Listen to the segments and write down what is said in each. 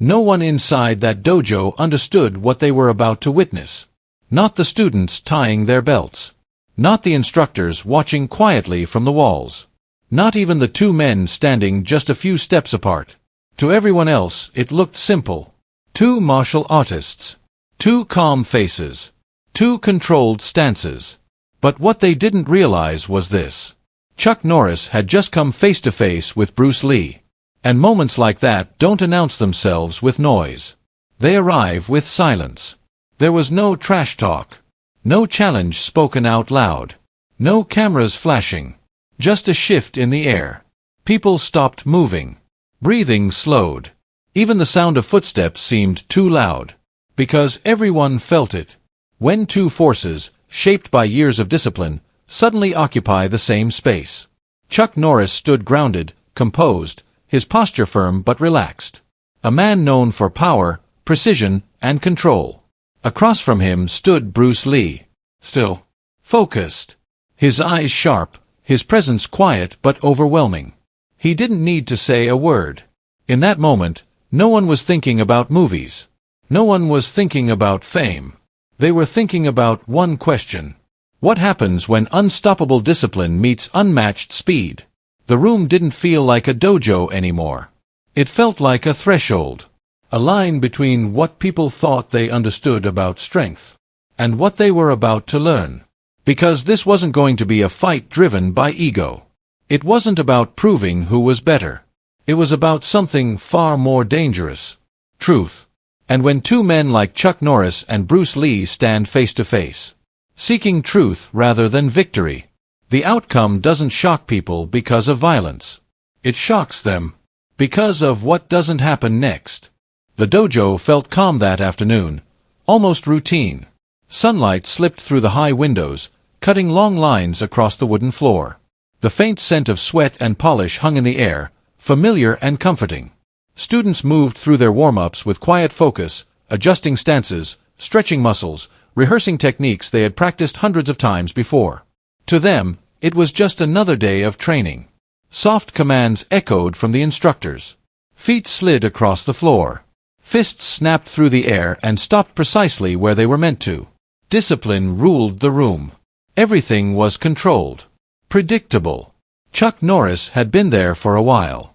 No one inside that dojo understood what they were about to witness. Not the students tying their belts. Not the instructors watching quietly from the walls. Not even the two men standing just a few steps apart. To everyone else, it looked simple. Two martial artists. Two calm faces. Two controlled stances. But what they didn't realize was this. Chuck Norris had just come face to face with Bruce Lee. And moments like that don't announce themselves with noise. They arrive with silence. There was no trash talk. No challenge spoken out loud. No cameras flashing. Just a shift in the air. People stopped moving. Breathing slowed. Even the sound of footsteps seemed too loud. Because everyone felt it. When two forces, shaped by years of discipline, suddenly occupy the same space. Chuck Norris stood grounded, composed, his posture firm but relaxed. A man known for power, precision, and control. Across from him stood Bruce Lee. Still. Focused. His eyes sharp, his presence quiet but overwhelming. He didn't need to say a word. In that moment, no one was thinking about movies. No one was thinking about fame. They were thinking about one question. What happens when unstoppable discipline meets unmatched speed? The room didn't feel like a dojo anymore. It felt like a threshold. A line between what people thought they understood about strength and what they were about to learn. Because this wasn't going to be a fight driven by ego. It wasn't about proving who was better. It was about something far more dangerous. Truth. And when two men like Chuck Norris and Bruce Lee stand face to face, seeking truth rather than victory, the outcome doesn't shock people because of violence. It shocks them because of what doesn't happen next. The dojo felt calm that afternoon, almost routine. Sunlight slipped through the high windows, cutting long lines across the wooden floor. The faint scent of sweat and polish hung in the air, familiar and comforting. Students moved through their warm-ups with quiet focus, adjusting stances, stretching muscles, rehearsing techniques they had practiced hundreds of times before. To them, it was just another day of training. Soft commands echoed from the instructors. Feet slid across the floor. Fists snapped through the air and stopped precisely where they were meant to. Discipline ruled the room. Everything was controlled. Predictable. Chuck Norris had been there for a while.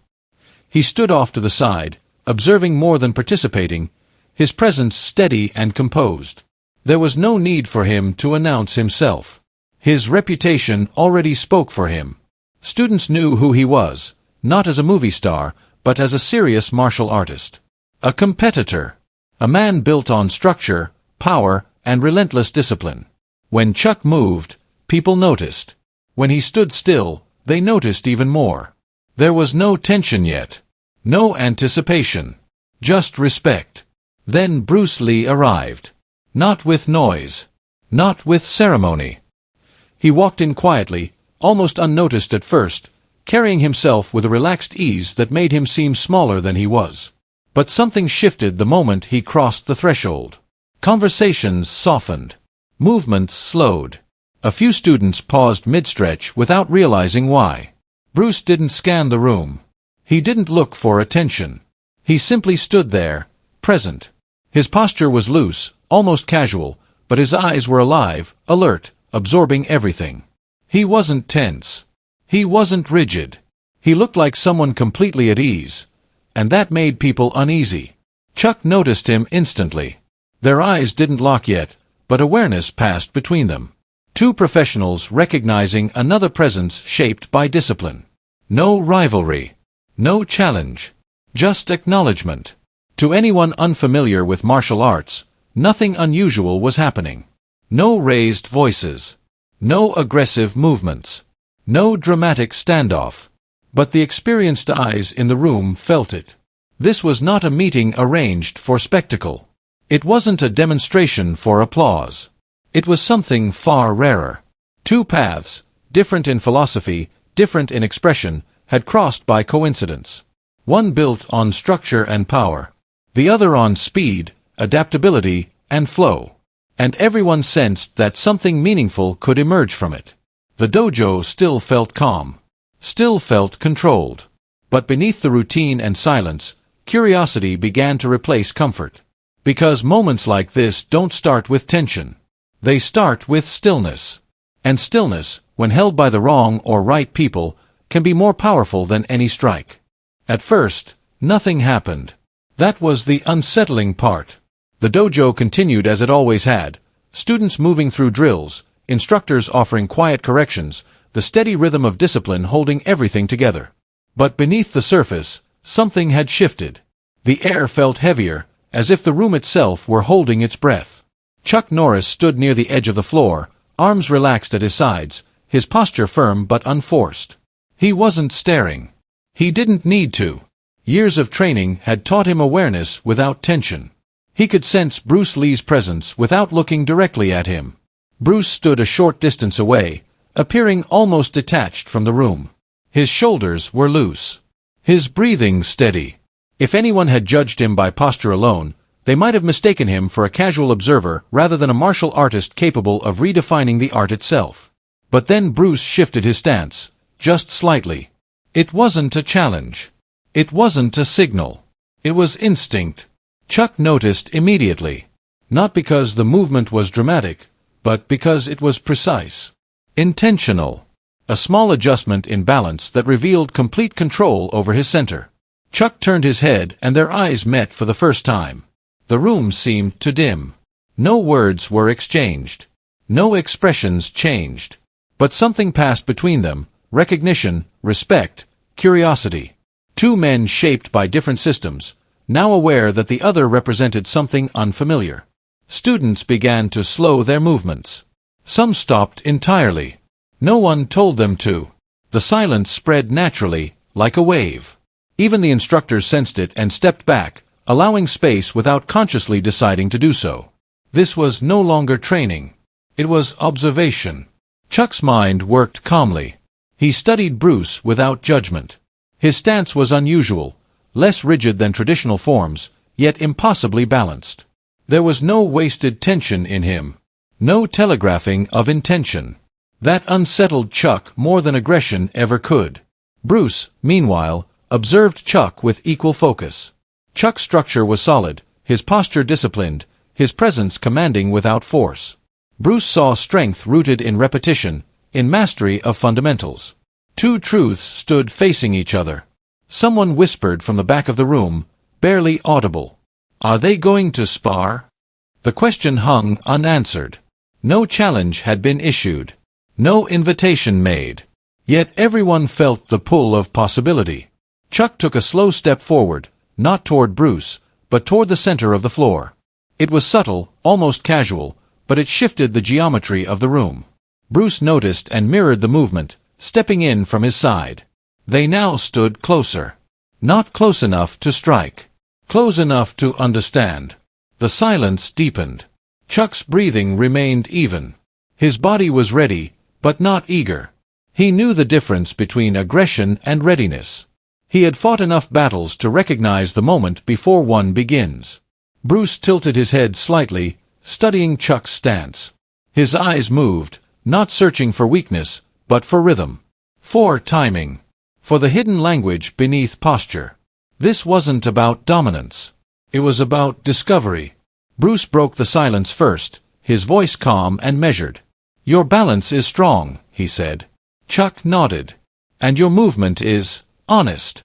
He stood off to the side, observing more than participating, his presence steady and composed. There was no need for him to announce himself. His reputation already spoke for him. Students knew who he was, not as a movie star, but as a serious martial artist. A competitor. A man built on structure, power, and relentless discipline. When Chuck moved, people noticed. When he stood still, they noticed even more. There was no tension yet. No anticipation. Just respect. Then Bruce Lee arrived. Not with noise. Not with ceremony. He walked in quietly, almost unnoticed at first, carrying himself with a relaxed ease that made him seem smaller than he was. But something shifted the moment he crossed the threshold. Conversations softened. Movements slowed. A few students paused mid-stretch without realizing why. Bruce didn't scan the room. He didn't look for attention. He simply stood there, present. His posture was loose, almost casual, but his eyes were alive, alert, absorbing everything. He wasn't tense. He wasn't rigid. He looked like someone completely at ease, and that made people uneasy. Chuck noticed him instantly. Their eyes didn't lock yet, but awareness passed between them. Two professionals recognizing another presence shaped by discipline. No rivalry. No challenge. Just acknowledgement. To anyone unfamiliar with martial arts, nothing unusual was happening. No raised voices. No aggressive movements. No dramatic standoff. But the experienced eyes in the room felt it. This was not a meeting arranged for spectacle. It wasn't a demonstration for applause. It was something far rarer. Two paths, different in philosophy, different in expression, had crossed by coincidence. One built on structure and power. The other on speed, adaptability, and flow. And everyone sensed that something meaningful could emerge from it. The dojo still felt calm. Still felt controlled. But beneath the routine and silence, curiosity began to replace comfort. Because moments like this don't start with tension. They start with stillness. And stillness, when held by the wrong or right people, can be more powerful than any strike. At first, nothing happened. That was the unsettling part. The dojo continued as it always had, students moving through drills, instructors offering quiet corrections, the steady rhythm of discipline holding everything together. But beneath the surface, something had shifted. The air felt heavier, as if the room itself were holding its breath. Chuck Norris stood near the edge of the floor, arms relaxed at his sides, his posture firm but unforced. He wasn't staring. He didn't need to. Years of training had taught him awareness without tension. He could sense Bruce Lee's presence without looking directly at him. Bruce stood a short distance away, appearing almost detached from the room. His shoulders were loose. His breathing steady. If anyone had judged him by posture alone, they might have mistaken him for a casual observer rather than a martial artist capable of redefining the art itself. But then Bruce shifted his stance, just slightly. It wasn't a challenge. It wasn't a signal. It was instinct. Chuck noticed immediately. Not because the movement was dramatic, but because it was precise. Intentional. A small adjustment in balance that revealed complete control over his center. Chuck turned his head and their eyes met for the first time. The room seemed to dim. No words were exchanged. No expressions changed. But something passed between them, recognition, respect, curiosity. Two men shaped by different systems, now aware that the other represented something unfamiliar. Students began to slow their movements. Some stopped entirely. No one told them to. The silence spread naturally, like a wave. Even the instructors sensed it and stepped back, allowing space without consciously deciding to do so. This was no longer training. It was observation. Chuck's mind worked calmly. He studied Bruce without judgment. His stance was unusual, less rigid than traditional forms, yet impossibly balanced. There was no wasted tension in him. No telegraphing of intention. That unsettled Chuck more than aggression ever could. Bruce, meanwhile, observed Chuck with equal focus. Chuck's structure was solid, his posture disciplined, his presence commanding without force. Bruce saw strength rooted in repetition, in mastery of fundamentals. Two truths stood facing each other. Someone whispered from the back of the room, barely audible. "Are they going to spar?" The question hung unanswered. No challenge had been issued. No invitation made. Yet everyone felt the pull of possibility. Chuck took a slow step forward, not toward Bruce, but toward the center of the floor. It was subtle, almost casual, but it shifted the geometry of the room. Bruce noticed and mirrored the movement, stepping in from his side. They now stood closer. Not close enough to strike. Close enough to understand. The silence deepened. Chuck's breathing remained even. His body was ready, but not eager. He knew the difference between aggression and readiness. He had fought enough battles to recognize the moment before one begins. Bruce tilted his head slightly, studying Chuck's stance. His eyes moved, not searching for weakness, but for rhythm. For timing. For the hidden language beneath posture. This wasn't about dominance. It was about discovery. Bruce broke the silence first, his voice calm and measured. "Your balance is strong," he said. Chuck nodded. "And your movement is honest."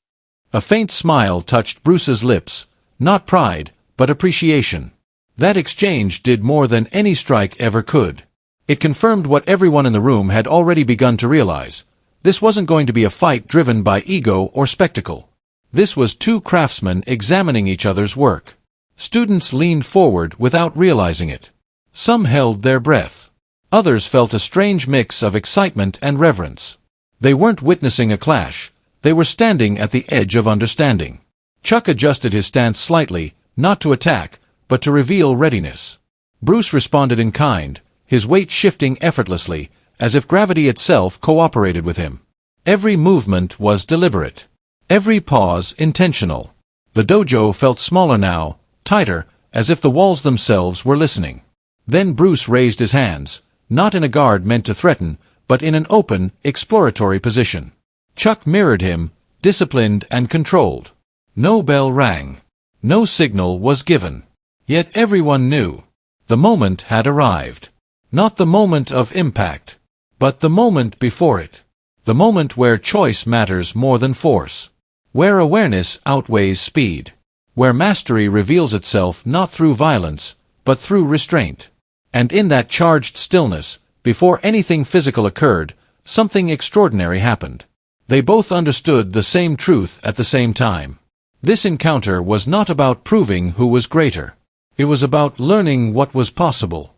A faint smile touched Bruce's lips, not pride, but appreciation. That exchange did more than any strike ever could. It confirmed what everyone in the room had already begun to realize. This wasn't going to be a fight driven by ego or spectacle. This was two craftsmen examining each other's work. Students leaned forward without realizing it. Some held their breath. Others felt a strange mix of excitement and reverence. They weren't witnessing a clash. They were standing at the edge of understanding. Chuck adjusted his stance slightly, not to attack, but to reveal readiness. Bruce responded in kind, his weight shifting effortlessly, as if gravity itself cooperated with him. Every movement was deliberate. Every pause intentional. The dojo felt smaller now, tighter, as if the walls themselves were listening. Then Bruce raised his hands, not in a guard meant to threaten, but in an open, exploratory position. Chuck mirrored him, disciplined and controlled. No bell rang. No signal was given. Yet everyone knew. The moment had arrived. Not the moment of impact, but the moment before it. The moment where choice matters more than force. Where awareness outweighs speed. Where mastery reveals itself not through violence, but through restraint. And in that charged stillness, before anything physical occurred, something extraordinary happened. They both understood the same truth at the same time. This encounter was not about proving who was greater. It was about learning what was possible.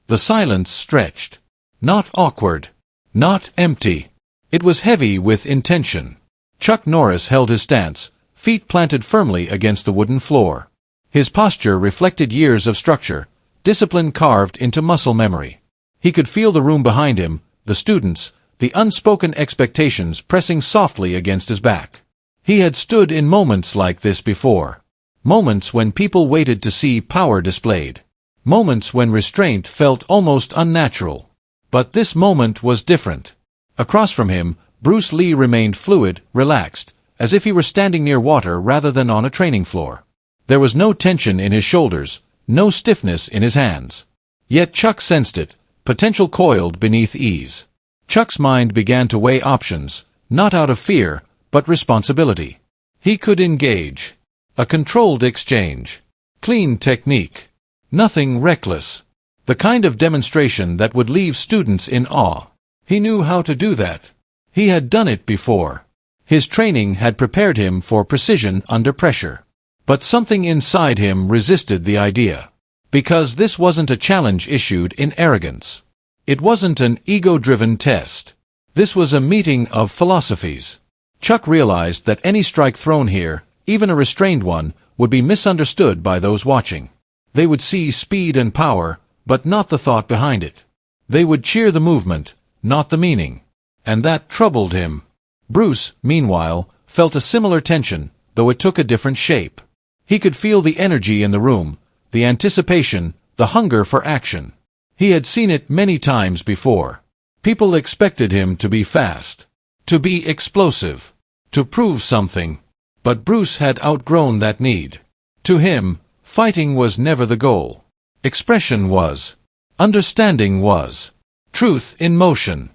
The silence stretched. Not awkward. Not empty. It was heavy with intention. Chuck Norris held his stance, feet planted firmly against the wooden floor. His posture reflected years of structure, discipline carved into muscle memory. He could feel the room behind him, the students, the unspoken expectations pressing softly against his back. He had stood in moments like this before. Moments when people waited to see power displayed. Moments when restraint felt almost unnatural. But this moment was different. Across from him, Bruce Lee remained fluid, relaxed, as if he were standing near water rather than on a training floor. There was no tension in his shoulders, no stiffness in his hands. Yet Chuck sensed it, potential coiled beneath ease. Chuck's mind began to weigh options, not out of fear, but responsibility. He could engage. A controlled exchange. Clean technique. Nothing reckless. The kind of demonstration that would leave students in awe. He knew how to do that. He had done it before. His training had prepared him for precision under pressure. But something inside him resisted the idea. Because this wasn't a challenge issued in arrogance. It wasn't an ego-driven test. This was a meeting of philosophies. Chuck realized that any strike thrown here, even a restrained one, would be misunderstood by those watching. They would see speed and power, but not the thought behind it. They would cheer the movement, not the meaning. And that troubled him. Bruce, meanwhile, felt a similar tension, though it took a different shape. He could feel the energy in the room, the anticipation, the hunger for action. He had seen it many times before. People expected him to be fast, to be explosive, to prove something. But Bruce had outgrown that need. To him, fighting was never the goal. Expression was. Understanding was. Truth in motion.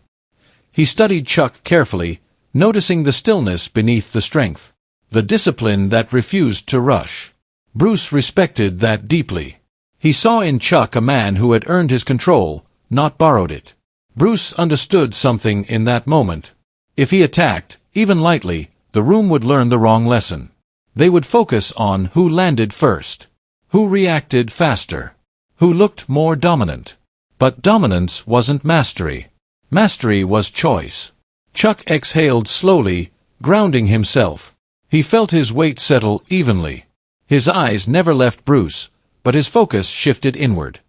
He studied Chuck carefully, noticing the stillness beneath the strength, the discipline that refused to rush. Bruce respected that deeply. He saw in Chuck a man who had earned his control, not borrowed it. Bruce understood something in that moment. If he attacked, even lightly, the room would learn the wrong lesson. They would focus on who landed first, who reacted faster, who looked more dominant. But dominance wasn't mastery. Mastery was choice. Chuck exhaled slowly, grounding himself. He felt his weight settle evenly. His eyes never left Bruce, but his focus shifted inward.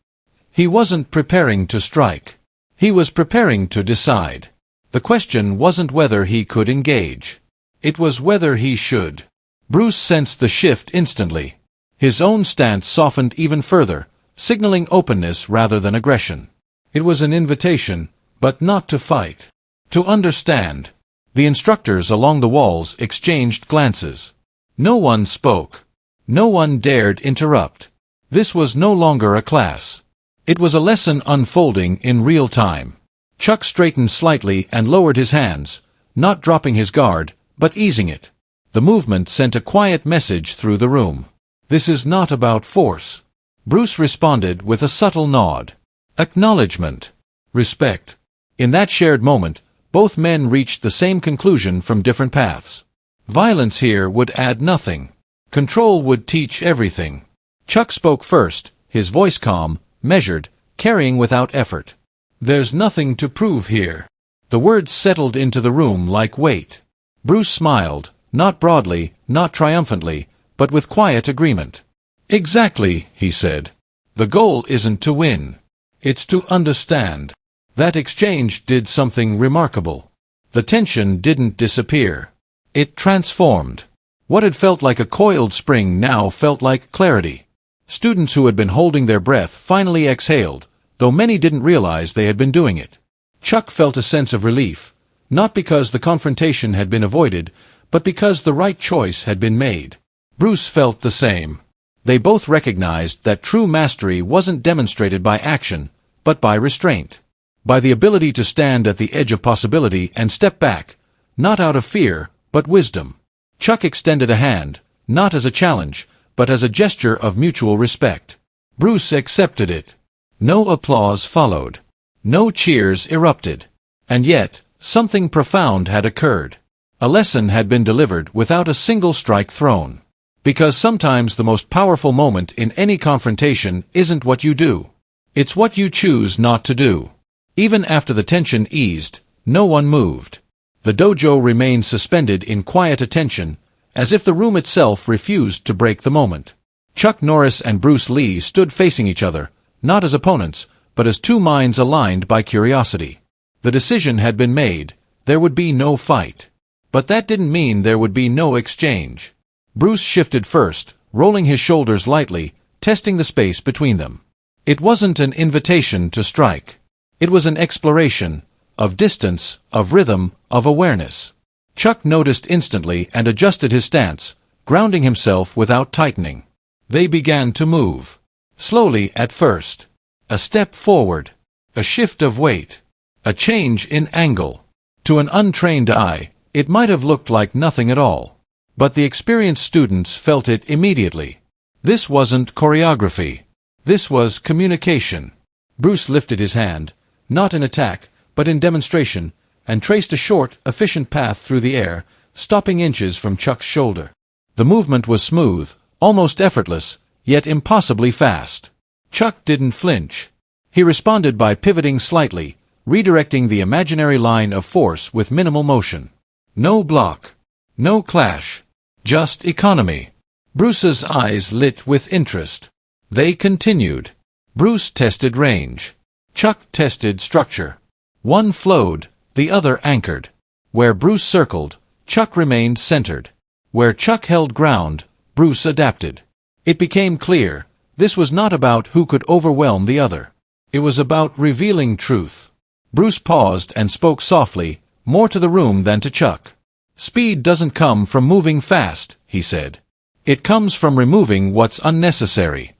He wasn't preparing to strike. He was preparing to decide. The question wasn't whether he could engage. It was whether he should. Bruce sensed the shift instantly. His own stance softened even further, signaling openness rather than aggression. It was an invitation, but not to fight. To understand. The instructors along the walls exchanged glances. No one spoke. No one dared interrupt. This was no longer a class. It was a lesson unfolding in real time. Chuck straightened slightly and lowered his hands, not dropping his guard, but easing it. The movement sent a quiet message through the room. This is not about force. Bruce responded with a subtle nod. Acknowledgement. Respect. In that shared moment, both men reached the same conclusion from different paths. Violence here would add nothing. Control would teach everything. Chuck spoke first, his voice calm, measured, carrying without effort. There's nothing to prove here. The words settled into the room like weight. Bruce smiled, not broadly, not triumphantly, but with quiet agreement. Exactly, he said. The goal isn't to win. It's to understand. That exchange did something remarkable. The tension didn't disappear. It transformed. What had felt like a coiled spring now felt like clarity. Students who had been holding their breath finally exhaled, though many didn't realize they had been doing it. Chuck felt a sense of relief, not because the confrontation had been avoided, but because the right choice had been made. Bruce felt the same. They both recognized that true mastery wasn't demonstrated by action, but by restraint. By the ability to stand at the edge of possibility and step back, not out of fear, but wisdom. Chuck extended a hand, not as a challenge, but as a gesture of mutual respect. Bruce accepted it. No applause followed. No cheers erupted. And yet, something profound had occurred. A lesson had been delivered without a single strike thrown. Because sometimes the most powerful moment in any confrontation isn't what you do. It's what you choose not to do. Even after the tension eased, no one moved. The dojo remained suspended in quiet attention, as if the room itself refused to break the moment. Chuck Norris and Bruce Lee stood facing each other, not as opponents, but as two minds aligned by curiosity. The decision had been made. There would be no fight. But that didn't mean there would be no exchange. Bruce shifted first, rolling his shoulders lightly, testing the space between them. It wasn't an invitation to strike. It was an exploration, of distance, of rhythm, of awareness. Chuck noticed instantly and adjusted his stance, grounding himself without tightening. They began to move. Slowly at first. A step forward. A shift of weight. A change in angle. To an untrained eye, it might have looked like nothing at all. But the experienced students felt it immediately. This wasn't choreography. This was communication. Bruce lifted his hand, not in attack, but in demonstration, and traced a short, efficient path through the air, stopping inches from Chuck's shoulder. The movement was smooth, almost effortless, yet impossibly fast. Chuck didn't flinch. He responded by pivoting slightly, redirecting the imaginary line of force with minimal motion. No block. No clash. Just economy. Bruce's eyes lit with interest. They continued. Bruce tested range. Chuck tested structure. One flowed, the other anchored. Where Bruce circled, Chuck remained centered. Where Chuck held ground, Bruce adapted. It became clear, this was not about who could overwhelm the other. It was about revealing truth. Bruce paused and spoke softly, more to the room than to Chuck. Speed doesn't come from moving fast, he said. It comes from removing what's unnecessary.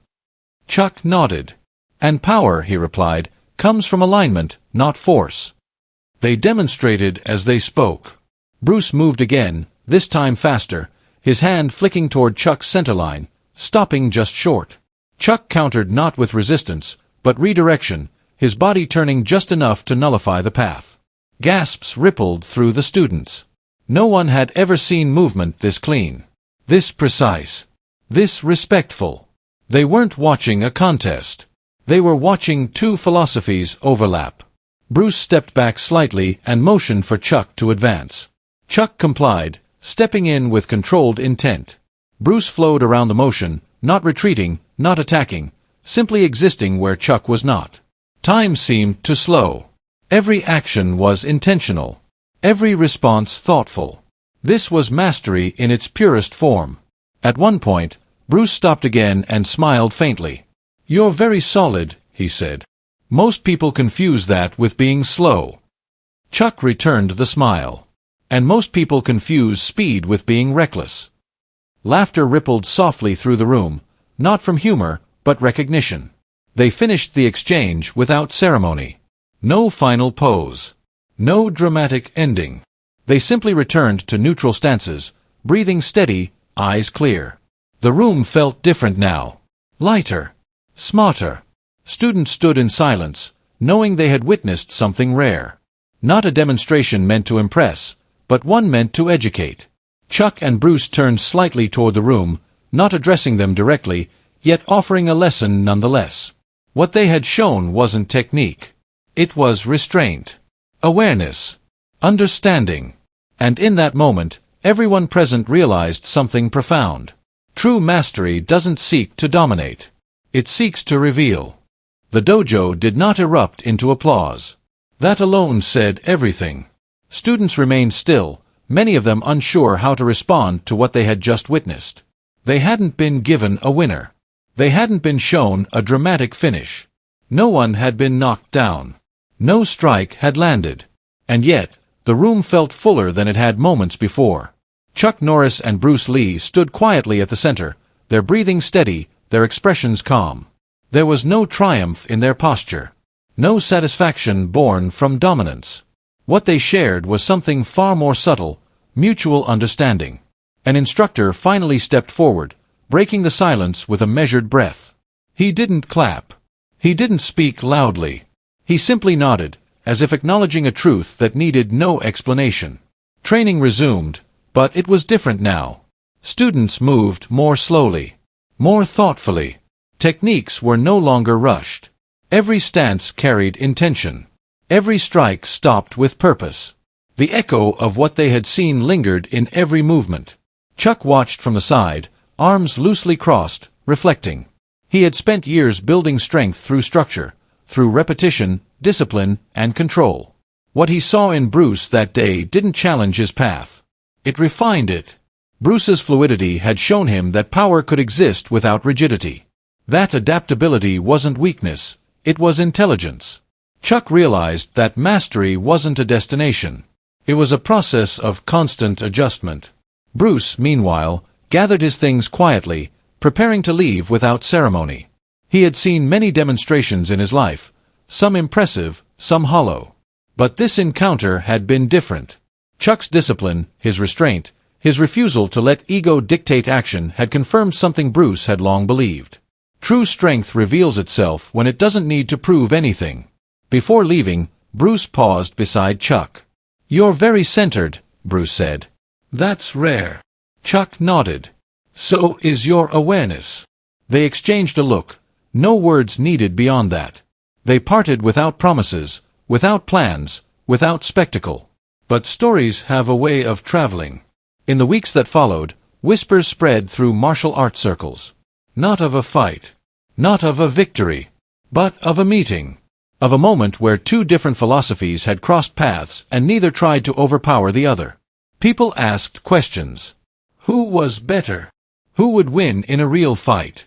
Chuck nodded. And power, he replied, comes from alignment, not force. They demonstrated as they spoke. Bruce moved again, this time faster, his hand flicking toward Chuck's centerline, stopping just short. Chuck countered not with resistance, but redirection, his body turning just enough to nullify the path. Gasps rippled through the students. No one had ever seen movement this clean, this precise, this respectful. They weren't watching a contest. They were watching two philosophies overlap. Bruce stepped back slightly and motioned for Chuck to advance. Chuck complied, stepping in with controlled intent. Bruce flowed around the motion, not retreating, not attacking, simply existing where Chuck was not. Time seemed to slow. Every action was intentional. Every response thoughtful. This was mastery in its purest form. At one point, Bruce stopped again and smiled faintly. "You're very solid," he said. "Most people confuse that with being slow." Chuck returned the smile. "And most people confuse speed with being reckless." Laughter rippled softly through the room, not from humor, but recognition. They finished the exchange without ceremony. No final pose. No dramatic ending. They simply returned to neutral stances, breathing steady, eyes clear. The room felt different now. Lighter. Smarter. Students stood in silence, knowing they had witnessed something rare. Not a demonstration meant to impress, but one meant to educate. Chuck and Bruce turned slightly toward the room, not addressing them directly, yet offering a lesson nonetheless. What they had shown wasn't technique. It was restraint. Awareness. Understanding. And in that moment, everyone present realized something profound. True mastery doesn't seek to dominate. It seeks to reveal. The dojo did not erupt into applause. That alone said everything. Students remained still, many of them unsure how to respond to what they had just witnessed. They hadn't been given a winner. They hadn't been shown a dramatic finish. No one had been knocked down. No strike had landed. And yet, the room felt fuller than it had moments before. Chuck Norris and Bruce Lee stood quietly at the center, their breathing steady, their expressions calm. There was no triumph in their posture. No satisfaction born from dominance. What they shared was something far more subtle, mutual understanding. An instructor finally stepped forward, breaking the silence with a measured breath. He didn't clap. He didn't speak loudly. He simply nodded, as if acknowledging a truth that needed no explanation. Training resumed, but it was different now. Students moved more slowly, more thoughtfully. Techniques were no longer rushed. Every stance carried intention. Every strike stopped with purpose. The echo of what they had seen lingered in every movement. Chuck watched from the side, arms loosely crossed, reflecting. He had spent years building strength through structure, through repetition, discipline, and control. What he saw in Bruce that day didn't challenge his path. It refined it. Bruce's fluidity had shown him that power could exist without rigidity. That adaptability wasn't weakness, it was intelligence. Chuck realized that mastery wasn't a destination. It was a process of constant adjustment. Bruce, meanwhile, gathered his things quietly, preparing to leave without ceremony. He had seen many demonstrations in his life, some impressive, some hollow. But this encounter had been different. Chuck's discipline, his restraint, his refusal to let ego dictate action had confirmed something Bruce had long believed. True strength reveals itself when it doesn't need to prove anything. Before leaving, Bruce paused beside Chuck. "You're very centered," Bruce said. "That's rare." Chuck nodded. "So is your awareness." They exchanged a look, no words needed beyond that. They parted without promises, without plans, without spectacle. But stories have a way of traveling. In the weeks that followed, whispers spread through martial arts circles. Not of a fight, not of a victory, but of a meeting. Of a moment where two different philosophies had crossed paths and neither tried to overpower the other. People asked questions. Who was better? Who would win in a real fight?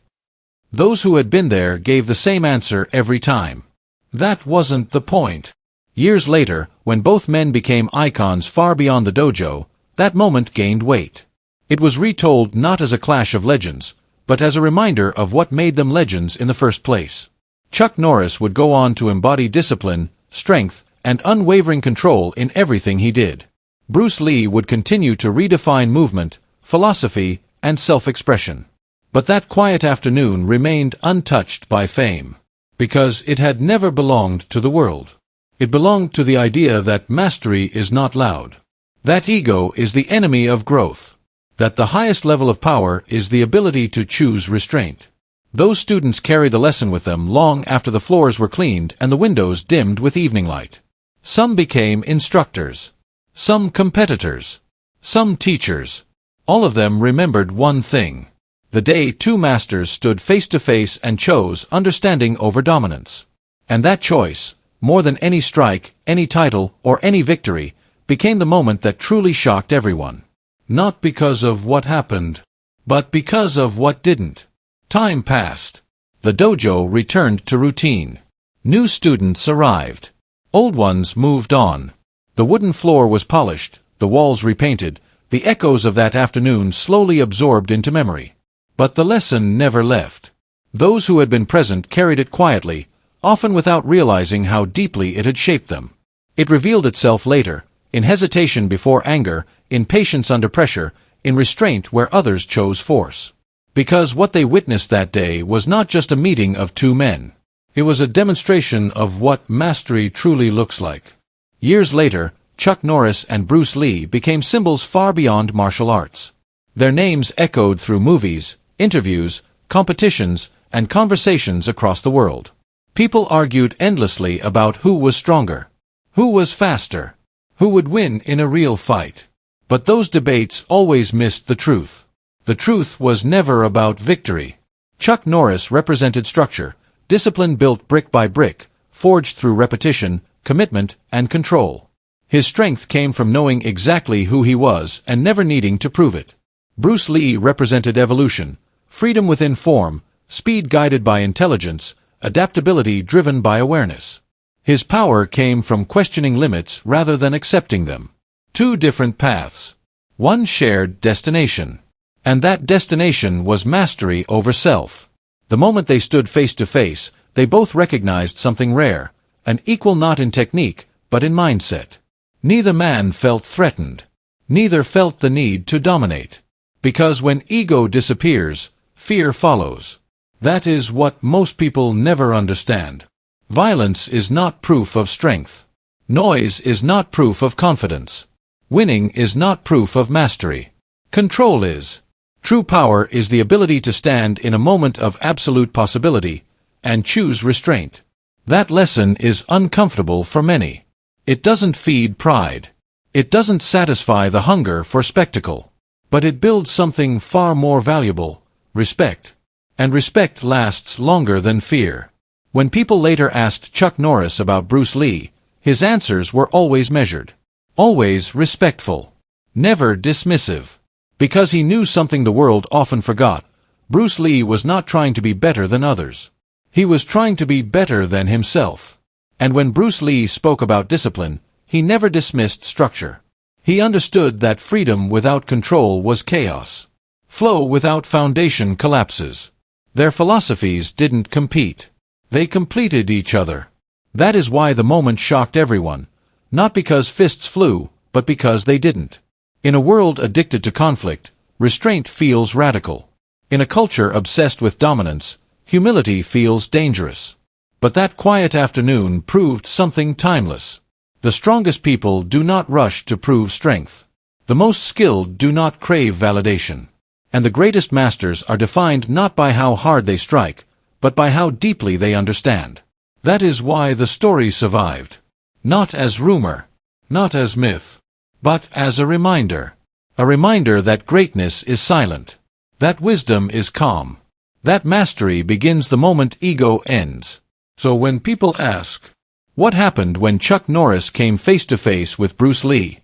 Those who had been there gave the same answer every time. That wasn't the point. Years later, when both men became icons far beyond the dojo, that moment gained weight. It was retold not as a clash of legends, but as a reminder of what made them legends in the first place. Chuck Norris would go on to embody discipline, strength, and unwavering control in everything he did. Bruce Lee would continue to redefine movement, philosophy, and self-expression. But that quiet afternoon remained untouched by fame. Because it had never belonged to the world. It belonged to the idea that mastery is not loud. That ego is the enemy of growth. That the highest level of power is the ability to choose restraint. Those students carried the lesson with them long after the floors were cleaned and the windows dimmed with evening light. Some became instructors. Some competitors. Some teachers. All of them remembered one thing. The day two masters stood face to face and chose understanding over dominance. And that choice, more than any strike, any title, or any victory, became the moment that truly shocked everyone. Not because of what happened, but because of what didn't. Time passed. The dojo returned to routine. New students arrived. Old ones moved on. The wooden floor was polished, the walls repainted, the echoes of that afternoon slowly absorbed into memory. But the lesson never left. Those who had been present carried it quietly, often without realizing how deeply it had shaped them. It revealed itself later, in hesitation before anger, in patience under pressure, in restraint where others chose force. Because what they witnessed that day was not just a meeting of two men. It was a demonstration of what mastery truly looks like. Years later, Chuck Norris and Bruce Lee became symbols far beyond martial arts. Their names echoed through movies, interviews, competitions, and conversations across the world. People argued endlessly about who was stronger, who was faster, who would win in a real fight. But those debates always missed the truth. The truth was never about victory. Chuck Norris represented structure, discipline built brick by brick, forged through repetition, commitment, and control. His strength came from knowing exactly who he was and never needing to prove it. Bruce Lee represented evolution, freedom within form, speed guided by intelligence, adaptability driven by awareness. His power came from questioning limits rather than accepting them. Two different paths. One shared destination. And that destination was mastery over self. The moment they stood face to face, they both recognized something rare, an equal not in technique, but in mindset. Neither man felt threatened. Neither felt the need to dominate. Because when ego disappears, fear follows. That is what most people never understand. Violence is not proof of strength. Noise is not proof of confidence. Winning is not proof of mastery. Control is. True power is the ability to stand in a moment of absolute possibility and choose restraint. That lesson is uncomfortable for many. It doesn't feed pride. It doesn't satisfy the hunger for spectacle. But it builds something far more valuable, respect. And respect lasts longer than fear. When people later asked Chuck Norris about Bruce Lee, his answers were always measured. Always respectful. Never dismissive. Because he knew something the world often forgot. Bruce Lee was not trying to be better than others. He was trying to be better than himself. And when Bruce Lee spoke about discipline, he never dismissed structure. He understood that freedom without control was chaos. Flow without foundation collapses. Their philosophies didn't compete. They completed each other. That is why the moment shocked everyone. Not because fists flew, but because they didn't. In a world addicted to conflict, restraint feels radical. In a culture obsessed with dominance, humility feels dangerous. But that quiet afternoon proved something timeless. The strongest people do not rush to prove strength. The most skilled do not crave validation. And the greatest masters are defined not by how hard they strike, but by how deeply they understand. That is why the story survived. Not as rumor, not as myth, but as a reminder. A reminder that greatness is silent, that wisdom is calm, that mastery begins the moment ego ends. So when people ask, what happened when Chuck Norris came face to face with Bruce Lee?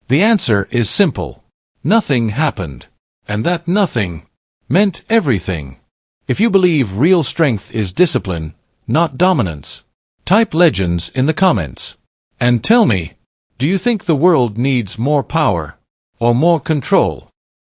The answer is simple. Nothing happened. And that nothing meant everything. If you believe real strength is discipline, not dominance, type legends in the comments. And tell me, do you think the world needs more power or more control?